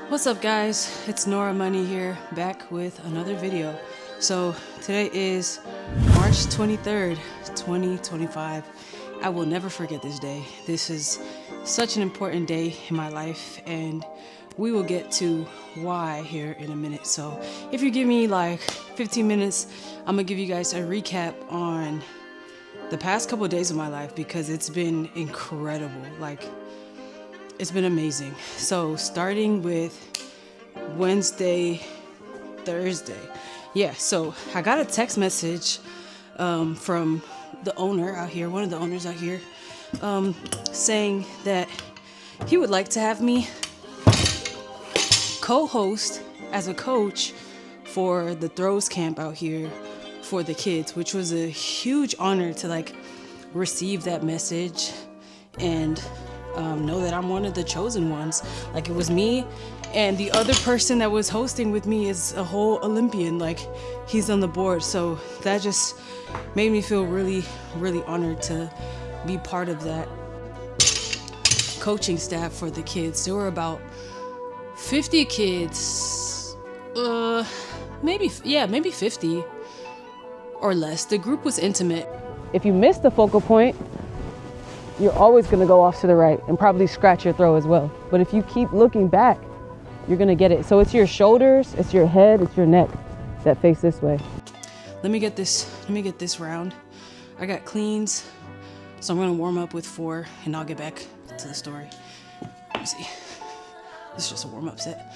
What's up, guys? It's Nora Money here, back with another video. So today is March 23rd, 2025. I will never forget this day. This is such an important day in my life, and we will get to why here in a minute. So if you give me like 15 minutes, I'm gonna give you guys a recap on the past couple of days of my life because it's been incredible. It's been amazing. So starting with Wednesday, Thursday. Yeah, so I got a text message from the owner out here, one of the owners out here, saying that he would like to have me co-host as a coach for the throws camp out here for the kids, which was a huge honor to receive that message and know that I'm one of the chosen ones. It was me, and the other person that was hosting with me is a whole Olympian. He's on the board. So that just made me feel really, really honored to be part of that coaching staff for the kids. There were about 50 kids, maybe 50 or less. The group was intimate. If you miss the focal point, you're always going to go off to the right and probably scratch your throw as well. But if you keep looking back, you're going to get it. So it's your shoulders, it's your head, it's your neck that face this way. Let me get this round. I got cleans, so I'm going to warm up with 4 and I'll get back to the story. Let me see. This is just a warm-up set.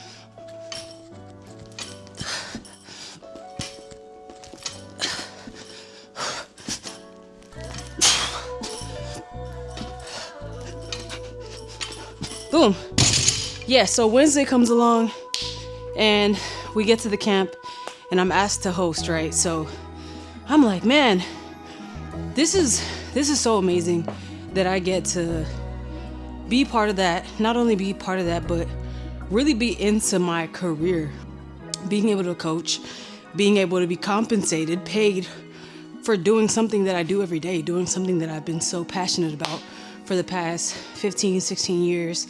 Boom. Yeah, so Wednesday comes along and we get to the camp and I'm asked to host, right? So I'm like, man, this is so amazing that I get to be part of that. Not only be part of that, but really be into my career. Being able to coach, being able to be compensated, paid for doing something that I do every day, doing something that I've been so passionate about for the past 15, 16 years,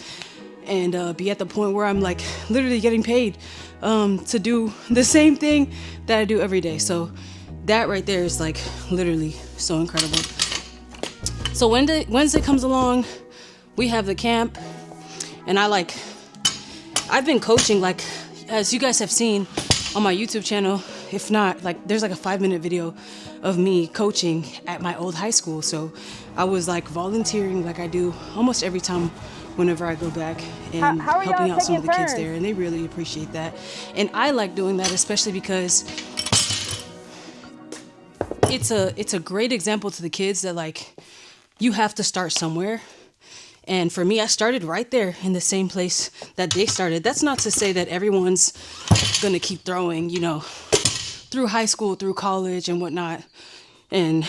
and be at the point where I'm literally getting paid to do the same thing that I do every day. So that right there is literally so incredible. So Wednesday comes along, we have the camp, and I've been coaching, as you guys have seen on my YouTube channel. If not, there's a 5-minute video of me coaching at my old high school. So I was volunteering I do almost every time whenever I go back and helping out some of the kids there, and they really appreciate that. And I like doing that especially because it's a great example to the kids that you have to start somewhere. And for me, I started right there in the same place that they started. That's not to say that everyone's gonna keep throwing, through high school, through college and whatnot, and,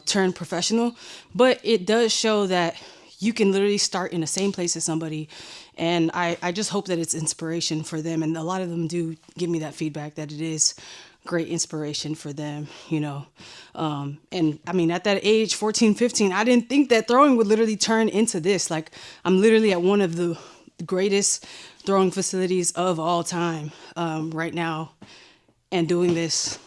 turn professional. But it does show that you can literally start in the same place as somebody. And I just hope that it's inspiration for them. And a lot of them do give me that feedback that it is great inspiration for them, and I mean, at that age, 14, 15, I didn't think that throwing would literally turn into this. I'm literally at one of the greatest throwing facilities of all time right now, and doing this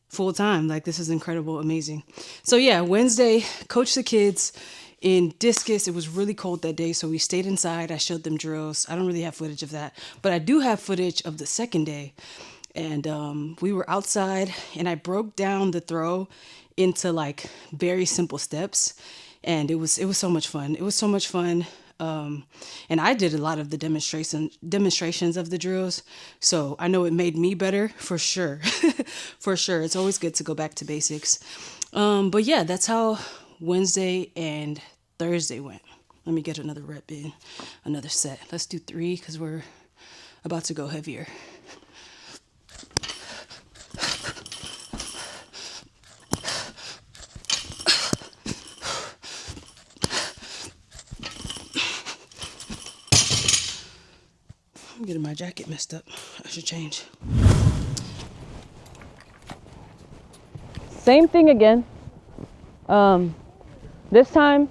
full time. This is incredible, amazing. So yeah, Wednesday, coach the kids in discus. It was really cold that day, so we stayed inside. I showed them drills. I don't really have footage of that, but I do have footage of the second day. And we were outside, and I broke down the throw into very simple steps, and it was so much fun. It was so much fun. And I did a lot of the demonstrations of the drills, so I know it made me better for sure. For sure, it's always good to go back to basics. But yeah, that's how Wednesday and Thursday went. Let me get another rep in, another set. Let's do 3 because we're about to go heavier. I'm getting my jacket messed up. I should change. Same thing again. This time,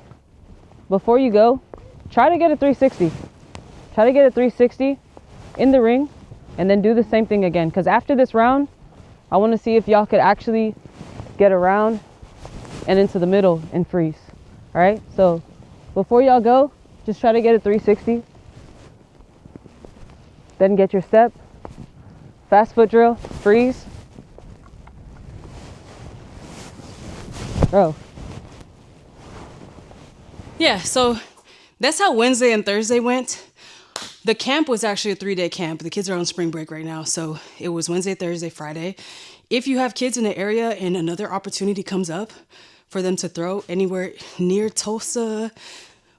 before you go, try to get a 360. Try to get a 360 in the ring and then do the same thing again. Because after this round, I want to see if y'all could actually get around and into the middle and freeze. All right, so before y'all go, just try to get a 360. Then get your step. Fast foot drill, freeze. Bro. Yeah, so that's how Wednesday and Thursday went. The camp was actually a 3-day camp. The kids are on spring break right now. So it was Wednesday, Thursday, Friday. If you have kids in the area and another opportunity comes up for them to throw anywhere near Tulsa,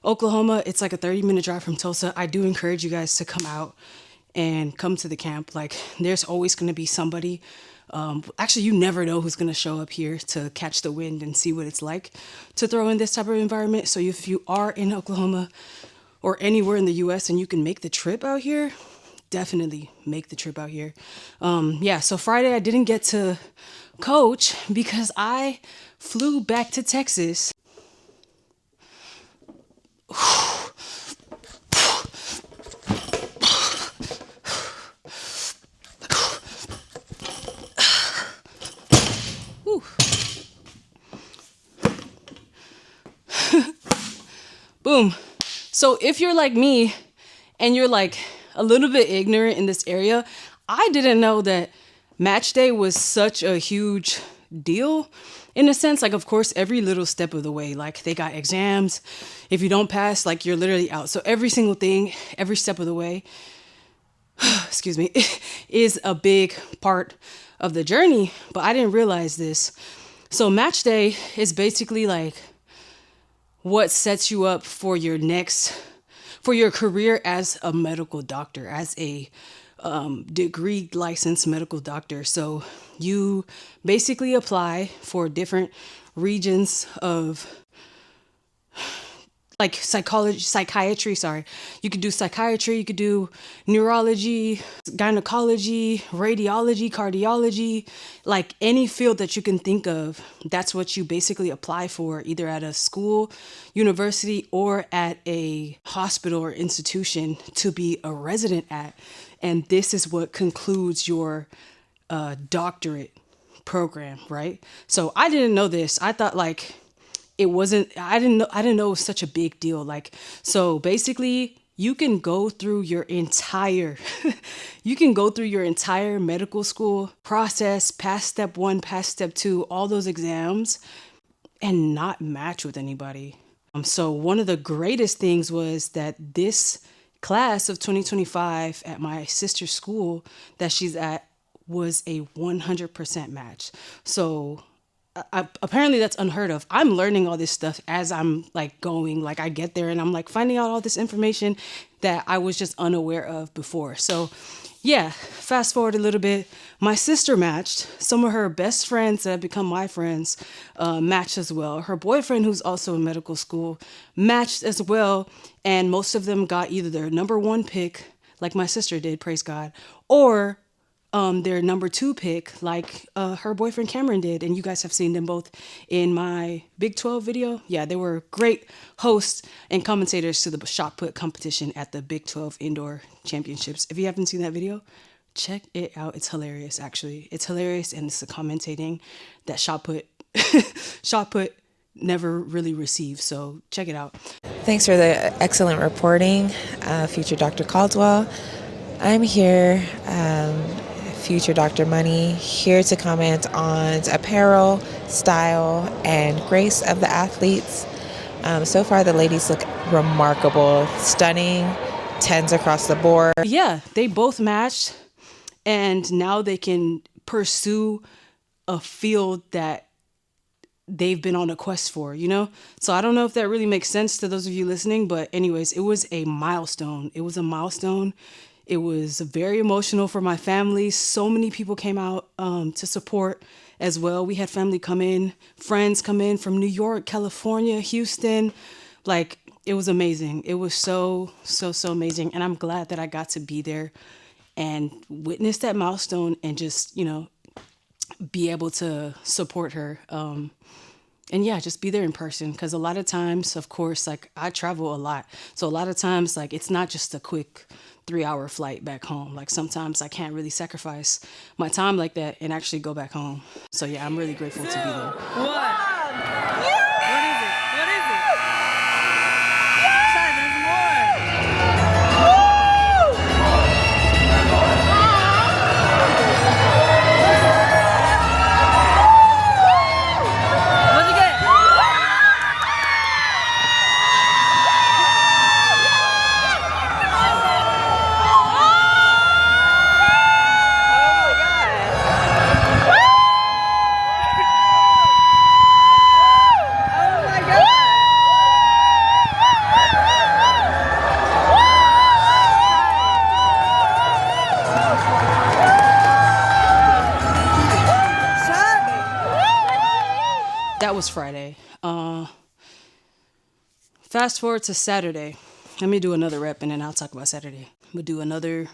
Oklahoma, it's like a 30-minute drive from Tulsa. I do encourage you guys to come out and come to the camp. Like, there's always going to be somebody. Actually, you never know who's going to show up here to catch the wind and see what it's like to throw in this type of environment. So if you are in Oklahoma or anywhere in the U.S. and you can make the trip out here, definitely make the trip out here. Yeah, so Friday I didn't get to coach because I flew back to Texas. Boom. So if you're like me and you're like a little bit ignorant in this area, I didn't know that match day was such a huge deal in a sense. Like, of course, every little step of the way, like they got exams. If you don't pass, like you're literally out. So every single thing, every step of the way, excuse me, is a big part of the journey. But I didn't realize this. So match day is basically like what sets you up for your career as a medical doctor, as a degree licensed medical doctor. So you basically apply for different regions of like psychiatry. You could do psychiatry, you could do neurology, gynecology, radiology, cardiology, like any field that you can think of. That's what you basically apply for, either at a school, university, or at a hospital or institution to be a resident at. And this is what concludes your doctorate program, right? So I didn't know this. I thought like I didn't know it was such a big deal. Like, so basically you can go through your entire medical school process, past step 1, past step 2, all those exams, and not match with anybody. So one of the greatest things was that this class of 2025 at my sister's school that she's at was a 100% match. So apparently that's unheard of. I'm learning all this stuff as I'm like going, like I get there and I'm like finding out all this information that I was just unaware of before. So yeah, fast forward a little bit. My sister matched. Some of her best friends that have become my friends matched as well. Her boyfriend, who's also in medical school, matched as well. And most of them got either their number 1 pick, like my sister did, praise God, or their number 2 pick, like her boyfriend Cameron did. And you guys have seen them both in my Big 12 video. Yeah, they were great hosts and commentators to the shot put competition at the Big 12 Indoor Championships. If you haven't seen that video, check it out. It's hilarious, actually. It's hilarious, and it's the commentating that shot put never really received. So check it out. Thanks for the excellent reporting, future Dr. Caldwell. I'm here, future Dr. Money, here to comment on apparel, style, and grace of the athletes. So far, the ladies look remarkable, stunning, 10s across the board. Yeah, they both matched, and now they can pursue a field that they've been on a quest for, you know? So I don't know if that really makes sense to those of you listening, but anyways, it was a milestone. It was a milestone. It was very emotional for my family. So many people came out to support as well. We had family come in, friends come in from New York, California, Houston. Like, it was amazing. It was so amazing. And I'm glad that I got to be there and witness that milestone and just, you know, be able to support her. And yeah, just be there in person. Because a lot of times, of course, like I travel a lot. So a lot of times, like it's not just a quick 3 hour flight back home. Like sometimes I can't really sacrifice my time like that and actually go back home. So yeah, I'm really grateful to be there. That was Friday. Fast forward to Saturday. Let me do another rep and then I'll talk about Saturday. We'll do another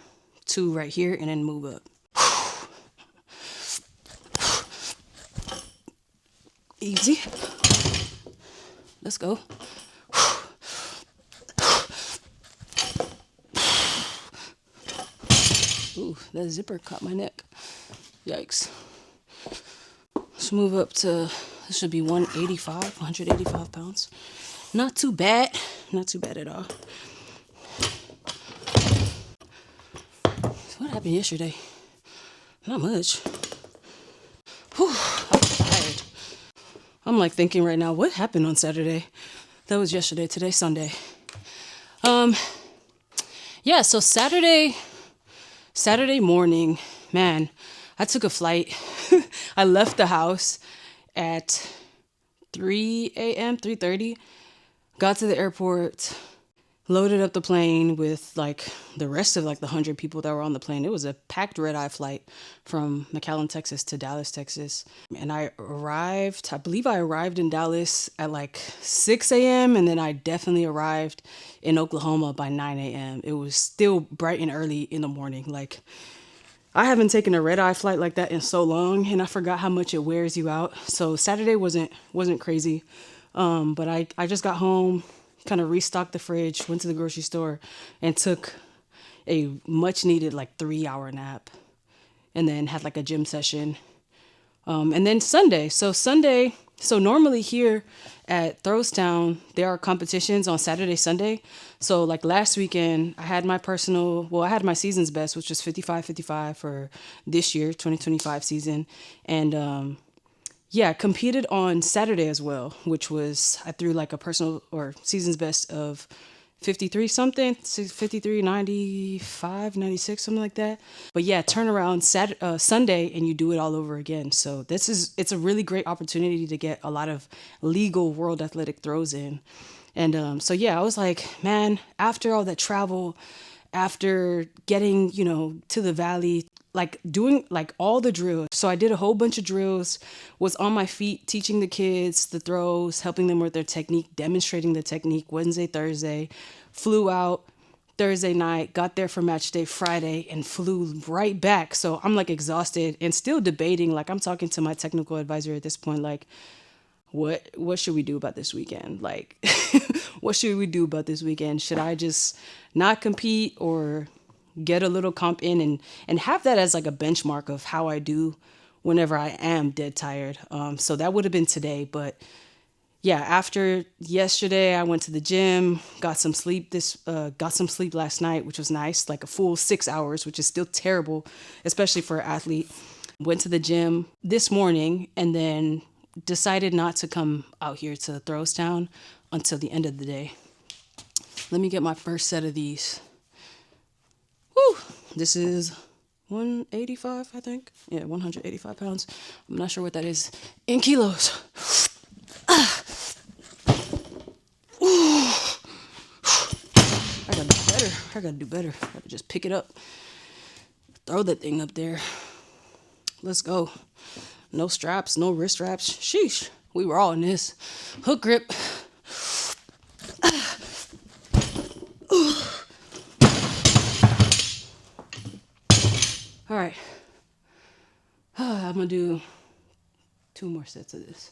2 right here and then move up. Easy. Let's go. Ooh, that zipper caught my neck. Yikes. Let's move up to, this should be 185 pounds. Not too bad. Not too bad at all. What happened yesterday? Not much. Whew, I'm tired. I'm like thinking right now, what happened on Saturday? That was yesterday. Today's Sunday. Yeah, so Saturday morning, man, I took a flight. I left the house at 3 a.m., 3:30. Got to the airport, loaded up the plane with like the rest of like the 100 people that were on the plane. It was a packed red-eye flight from McAllen, Texas to Dallas, Texas. And I believe I arrived in Dallas at like 6 a.m. And then I definitely arrived in Oklahoma by 9 a.m. It was still bright and early in the morning. Like I haven't taken a red-eye flight like that in so long and I forgot how much it wears you out. So Saturday wasn't crazy. But I just got home, kind of restocked the fridge, went to the grocery store and took a much needed like 3-hour nap and then had like a gym session. And then Sunday. So normally here at Throwstown, there are competitions on Saturday, Sunday. So like last weekend, I had my season's best, which was 55 for this year, 2025 season. And, yeah, competed on Saturday as well, which was, I threw like a personal or season's best of 53 something, 53, 95, 96, something like that. But yeah, turn around Sunday and you do it all over again. So it's a really great opportunity to get a lot of legal world athletic throws in. And so yeah, I was like, man, after all that travel, after getting, to the valley, like doing like all the drills. So I did a whole bunch of drills, was on my feet, teaching the kids the throws, helping them with their technique, demonstrating the technique Wednesday, Thursday, flew out Thursday night, got there for match day Friday and flew right back. So I'm like exhausted and still debating. Like I'm talking to my technical advisor at this point, like, what should we do about this weekend? Like, what should we do about this weekend? Should I just not compete or get a little comp in and have that as like a benchmark of how I do whenever I am dead tired? So that would have been today. But yeah, after yesterday, I went to the gym, got some sleep last night, which was nice, like a full 6 hours, which is still terrible, especially for an athlete. Went to the gym this morning and then decided not to come out here to Throwstown until the end of the day. Let me get my first set of these. Woo! This is 185, I think. Yeah, 185 pounds. I'm not sure what that is in kilos. Ooh. I gotta do better. I gotta just pick it up. Throw that thing up there. Let's go. No straps, no wrist straps. Sheesh. We were all in this. Hook grip. All right. I'm going to do 2 more sets of this.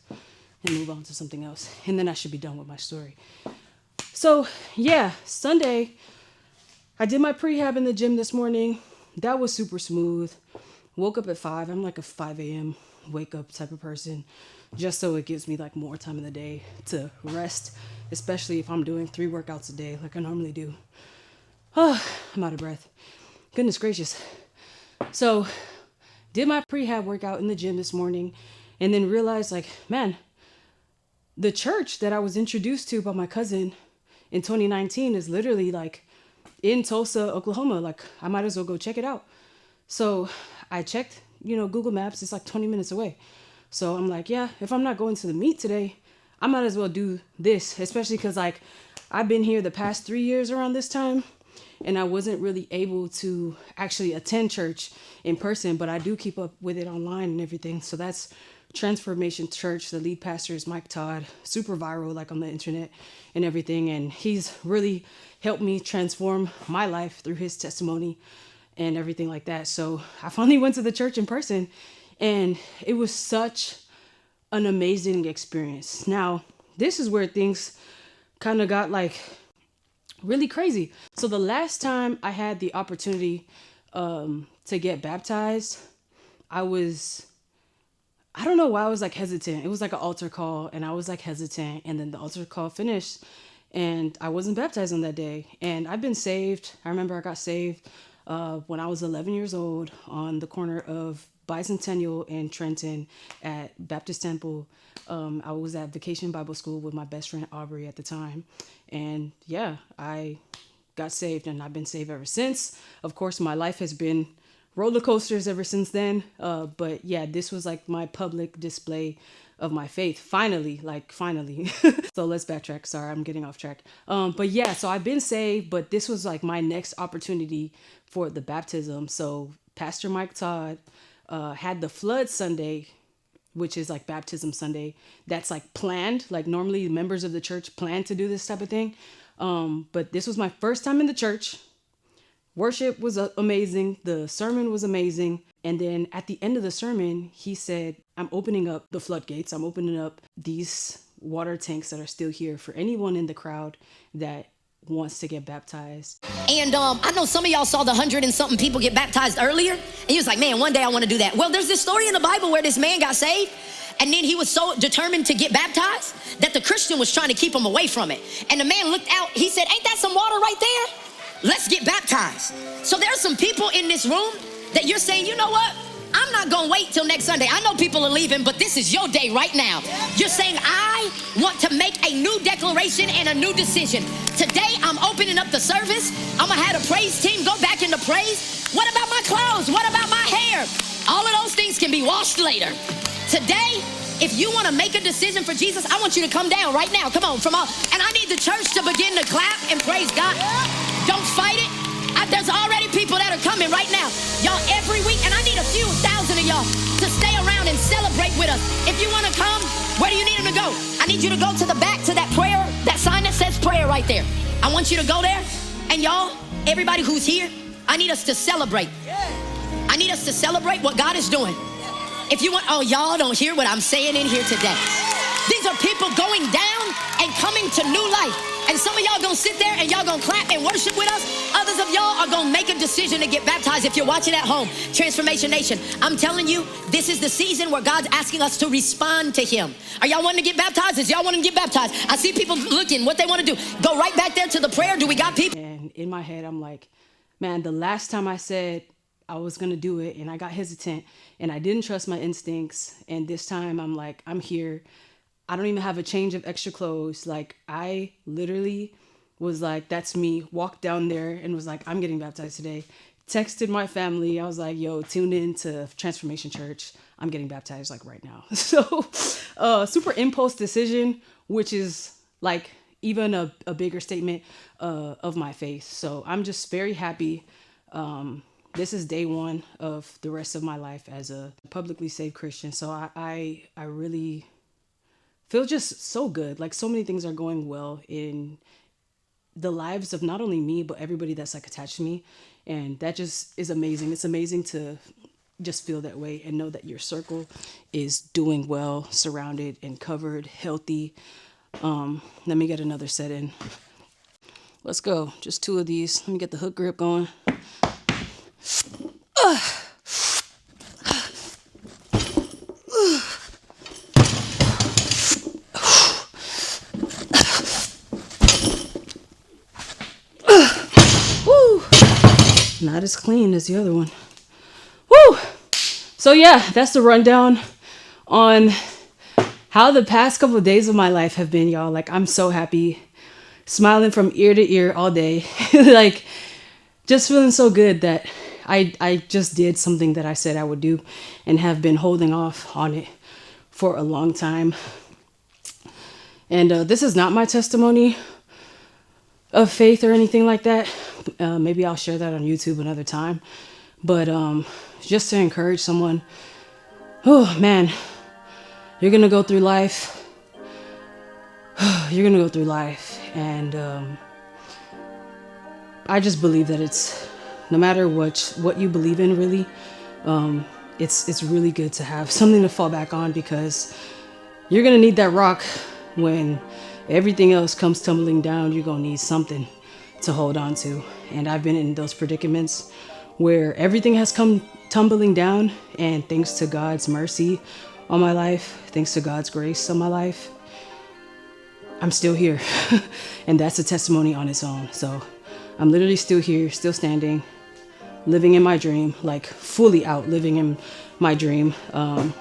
and move on to something else. And then I should be done with my story. So yeah, Sunday, I did my prehab in the gym this morning. That was super smooth. Woke up at 5. I'm like a 5 a.m. wake up type of person, just so it gives me like more time in the day to rest, especially if I'm doing 3 workouts a day like I normally do. Oh, I'm out of breath. Goodness gracious. So did my prehab workout in the gym this morning, and then realized like, man, the church that I was introduced to by my cousin in 2019 is literally like in Tulsa, Oklahoma. Like, I might as well go check it out. So I checked, Google Maps. It's like 20 minutes away. So I'm like, yeah, if I'm not going to the meet today, I might as well do this, especially because like I've been here the past 3 years around this time, and I wasn't really able to actually attend church in person, but I do keep up with it online and everything. So that's Transformation Church. The lead pastor is Mike Todd, super viral like on the internet and everything, and he's really helped me transform my life through his testimony and everything like that. So I finally went to the church in person, and it was such an amazing experience. Now, this is where things kind of got like really crazy. So the last time I had the opportunity to get baptized, I don't know why I was like hesitant. It was like an altar call, and I was like hesitant, and then the altar call finished and I wasn't baptized on that day. And I've been saved. I remember I got saved when I was 11 years old on the corner of Bicentennial and Trenton at Baptist Temple. I was at Vacation Bible School with my best friend Aubrey at the time. And yeah, I got saved, and I've been saved ever since. Of course, my life has been roller coasters ever since then. But yeah, this was like my public display of my faith. Finally. So let's backtrack. Sorry, I'm getting off track. But yeah, so I've been saved, but this was like my next opportunity for the baptism. So Pastor Mike Todd had the Flood Sunday, which is like Baptism Sunday. That's like planned. Like normally members of the church plan to do this type of thing. But this was my first time in the church. Worship was amazing. The sermon was amazing. And then at the end of the sermon, he said, I'm opening up the floodgates. I'm opening up these water tanks that are still here for anyone in the crowd that wants to get baptized. And I know some of y'all saw the 100 and something people get baptized earlier. And he was like, man, one day I want to do that. Well, there's this story in the Bible where this man got saved, and then he was so determined to get baptized that the Christian was trying to keep him away from it. And the man looked out. He said, ain't that some water right there? Let's get baptized. So there's some people in this room that you're saying, you know what? I'm not going to wait till next Sunday. I know people are leaving, but this is your day right now. You're saying, I want to make a new declaration and a new decision. Today, I'm opening up the service. I'm going to have a praise team go back into praise. What about my clothes? What about my hair? All of those things can be washed later. Today, if you want to make a decision for Jesus, I want you to come down right now. Come on, and I need the church to begin to clap and praise God. Don't fight it. There's already people that are coming right now. Y'all, every week, and I need a few thousand of y'all to stay around and celebrate with us. If you want to come, where do you need them to go? I need you to go to the back to that prayer, that sign that says prayer right there. I want you to go there. And y'all, everybody who's here, I need us to celebrate. I need us to celebrate what God is doing. If you want, y'all don't hear what I'm saying in here today. These are people going down and coming to new life. And some of y'all gonna sit there and y'all gonna clap and worship with us. Others of y'all are gonna make a decision to get baptized. If you're watching at home, Transformation Nation, I'm telling you, this is the season where God's asking us to respond to him. Are y'all wanting to get baptized? Is y'all wanting to get baptized? I see people looking what they want to do. Go right back there to the prayer. Do we got people? And in my head, I'm like, man, the last time I said I was gonna do it and I got hesitant and I didn't trust my instincts. And this time I'm like, I'm here. I don't even have a change of extra clothes. Like, I literally was like, that's me. Walked down there and was like, I'm getting baptized today. Texted my family. I was like, yo, tune in to Transformation Church. I'm getting baptized like right now. So super impulse decision, which is like even a bigger statement of my faith. So I'm just very happy. This is day one of the rest of my life as a publicly saved Christian. So I really feel just so good. Like, so many things are going well in the lives of not only me, but everybody that's like attached to me. And that just is amazing. It's amazing to just feel that way and know that your circle is doing well, surrounded and covered, healthy. Let me get another set in. Let's go. Just 2 of these. Let me get the hook grip going. Woo! Not as clean as the other one. Woo! So yeah, that's the rundown on how the past couple of days of my life have been, y'all. Like, I'm so happy, smiling from ear to ear all day. Like, just feeling so good that I just did something that I said I would do and have been holding off on it for a long time. And this is not my testimony of faith or anything like that. Maybe I'll share that on YouTube another time. But just to encourage someone, oh man, you're going to go through life. You're going to go through life. And I just believe that it's, no matter what you believe in, really, it's really good to have something to fall back on, because you're going to need that rock when everything else comes tumbling down. You're going to need something to hold on to. And I've been in those predicaments where everything has come tumbling down, and thanks to God's mercy on my life, thanks to God's grace on my life, I'm still here. And that's a testimony on its own. So I'm literally still here, still standing, living in my dream, like fully out living in my dream, and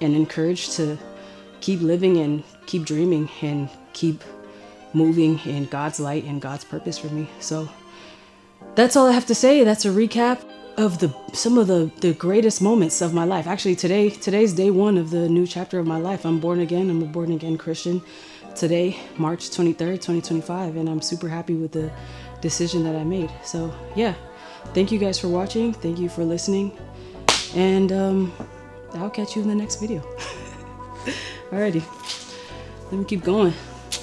encouraged to keep living and keep dreaming and keep moving in God's light and God's purpose for me. So that's all I have to say. That's a recap of some of the greatest moments of my life. Actually, today's day 1 of the new chapter of my life. I'm born again. I'm a born again Christian today, March 23rd, 2025, and I'm super happy with the decision that I made. So yeah, thank you guys for watching. Thank you for listening, and I'll catch you in the next video. Alrighty, let me keep going.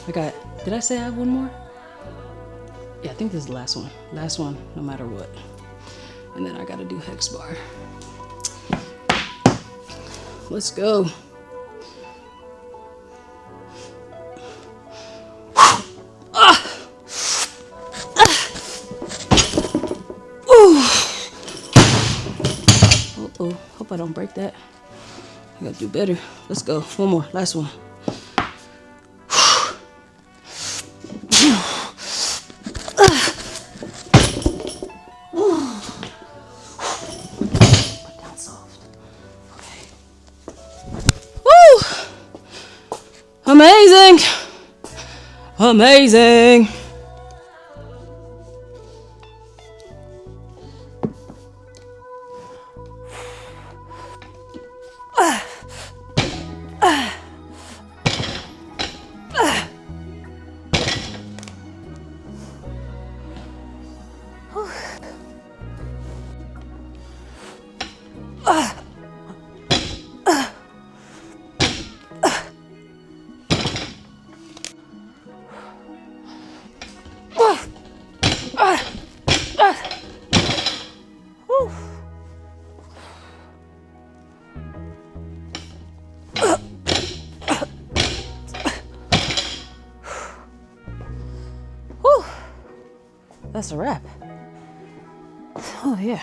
Did I say I have one more? Yeah, I think this is the last one, no matter what. And then I gotta do hex bar. Let's go. Uh-oh, hope I don't break that. I gotta do better. Let's go. One more, last one. Put down soft. Okay. Woo! Amazing! Amazing! That's a wrap. Oh yeah.